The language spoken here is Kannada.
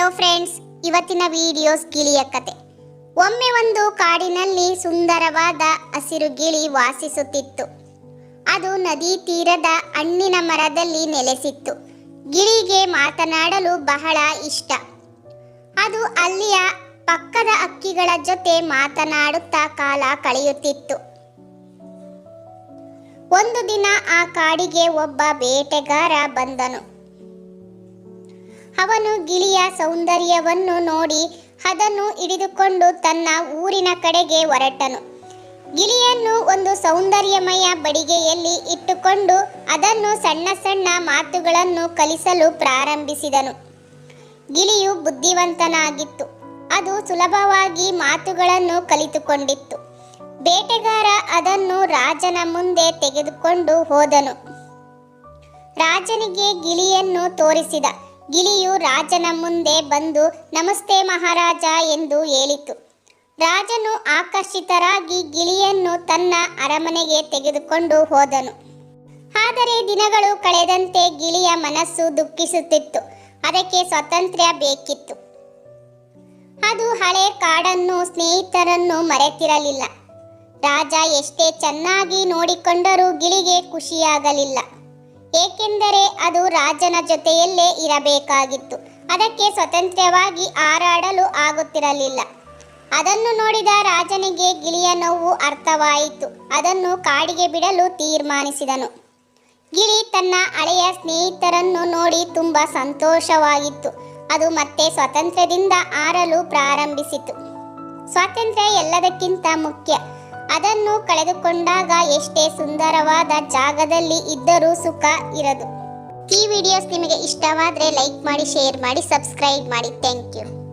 ಫ್ರೆಂಡ್ಸ್, ಇವತ್ತಿನ ವಿಡಿಯೋಸ್ ಗಿಳಿಯ ಕತೆ. ಒಮ್ಮೆ ಒಂದು ಕಾಡಿನಲ್ಲಿ ಸುಂದರವಾದ ಹಸಿರು ಗಿಳಿ ವಾಸಿಸುತ್ತಿತ್ತು. ಅದು ನದಿ ತೀರದ ಹಣ್ಣಿನ ಮರದಲ್ಲಿ ನೆಲೆಸಿತ್ತು. ಗಿಳಿಗೆ ಮಾತನಾಡಲು ಬಹಳ ಇಷ್ಟ. ಅದು ಅಲ್ಲಿಯ ಪಕ್ಕದ ಹಕ್ಕಿಗಳ ಜೊತೆ ಮಾತನಾಡುತ್ತಾ ಕಾಲ ಕಳೆಯುತ್ತಿತ್ತು. ಒಂದು ದಿನ ಆ ಕಾಡಿಗೆ ಒಬ್ಬ ಬೇಟೆಗಾರ ಬಂದನು. ಅವನು ಗಿಳಿಯ ಸೌಂದರ್ಯವನ್ನು ನೋಡಿ ಅದನ್ನು ಹಿಡಿದುಕೊಂಡು ತನ್ನ ಊರಿನ ಕಡೆಗೆ ಹೊರಟನು. ಗಿಳಿಯನ್ನು ಒಂದು ಸೌಂದರ್ಯಮಯ ಬಡಿಗೆಯಲ್ಲಿ ಇಟ್ಟುಕೊಂಡು ಅದನ್ನು ಸಣ್ಣ ಸಣ್ಣ ಮಾತುಗಳನ್ನು ಕಲಿಸಲು ಪ್ರಾರಂಭಿಸಿದನು. ಗಿಳಿಯು ಬುದ್ಧಿವಂತನಾಗಿತ್ತು. ಅದು ಸುಲಭವಾಗಿ ಮಾತುಗಳನ್ನು ಕಲಿತುಕೊಂಡಿತ್ತು. ಬೇಟೆಗಾರ ಅದನ್ನು ರಾಜನ ಮುಂದೆ ತೆಗೆದುಕೊಂಡು ಹೋದನು. ರಾಜನಿಗೆ ಗಿಳಿಯನ್ನು ತೋರಿಸಿದ. ಗಿಳಿಯು ರಾಜನ ಮುಂದೆ ಬಂದು ನಮಸ್ತೆ ಮಹಾರಾಜ ಎಂದು ಹೇಳಿತು. ರಾಜನು ಆಕರ್ಷಿತರಾಗಿ ಗಿಳಿಯನ್ನು ತನ್ನ ಅರಮನೆಗೆ ತೆಗೆದುಕೊಂಡು ಹೋದನು. ಆದರೆ ದಿನಗಳು ಕಳೆದಂತೆ ಗಿಳಿಯ ಮನಸ್ಸು ದುಃಖಿಸುತ್ತಿತ್ತು. ಅದಕ್ಕೆ ಸ್ವಾತಂತ್ರ್ಯ ಬೇಕಿತ್ತು. ಅದು ಹಳೆ ಕಾಡನ್ನು, ಸ್ನೇಹಿತರನ್ನು ಮರೆತಿರಲಿಲ್ಲ. ರಾಜ ಎಷ್ಟೇ ಚೆನ್ನಾಗಿ ನೋಡಿಕೊಂಡರೂ ಗಿಳಿಗೆ ಖುಷಿಯಾಗಲಿಲ್ಲ. ಏಕೆಂದರೆ ಅದು ರಾಜನ ಜೊತೆಯಲ್ಲೇ ಇರಬೇಕಾಗಿತ್ತು. ಅದಕ್ಕೆ ಸ್ವತಂತ್ರವಾಗಿ ಹಾರಾಡಲು ಆಗುತ್ತಿರಲಿಲ್ಲ. ಅದನ್ನು ನೋಡಿದ ರಾಜನಿಗೆ ಗಿಳಿಯ ನೋವು ಅರ್ಥವಾಯಿತು. ಅದನ್ನು ಕಾಡಿಗೆ ಬಿಡಲು ತೀರ್ಮಾನಿಸಿದನು. ಗಿಳಿ ತನ್ನ ಹಳೆಯ ಸ್ನೇಹಿತರನ್ನು ನೋಡಿ ತುಂಬ ಸಂತೋಷವಾಗಿತ್ತು. ಅದು ಮತ್ತೆ ಸ್ವಾತಂತ್ರ್ಯದಿಂದ ಹಾರಲು ಪ್ರಾರಂಭಿಸಿತು. ಸ್ವಾತಂತ್ರ್ಯ ಎಲ್ಲದಕ್ಕಿಂತ ಮುಖ್ಯ. ಅದನ್ನು ಕಳೆದುಕೊಂಡಾಗ ಎಷ್ಟೇ ಸುಂದರವಾದ ಜಾಗದಲ್ಲಿ ಇದ್ದರೂ ಸುಖ ಇರದು. ಈ ವಿಡಿಯೋಸ್ ನಿಮಗೆ ಇಷ್ಟವಾದರೆ ಲೈಕ್ ಮಾಡಿ, ಶೇರ್ ಮಾಡಿ, ಸಬ್ಸ್ಕ್ರೈಬ್ ಮಾಡಿ. Thank you.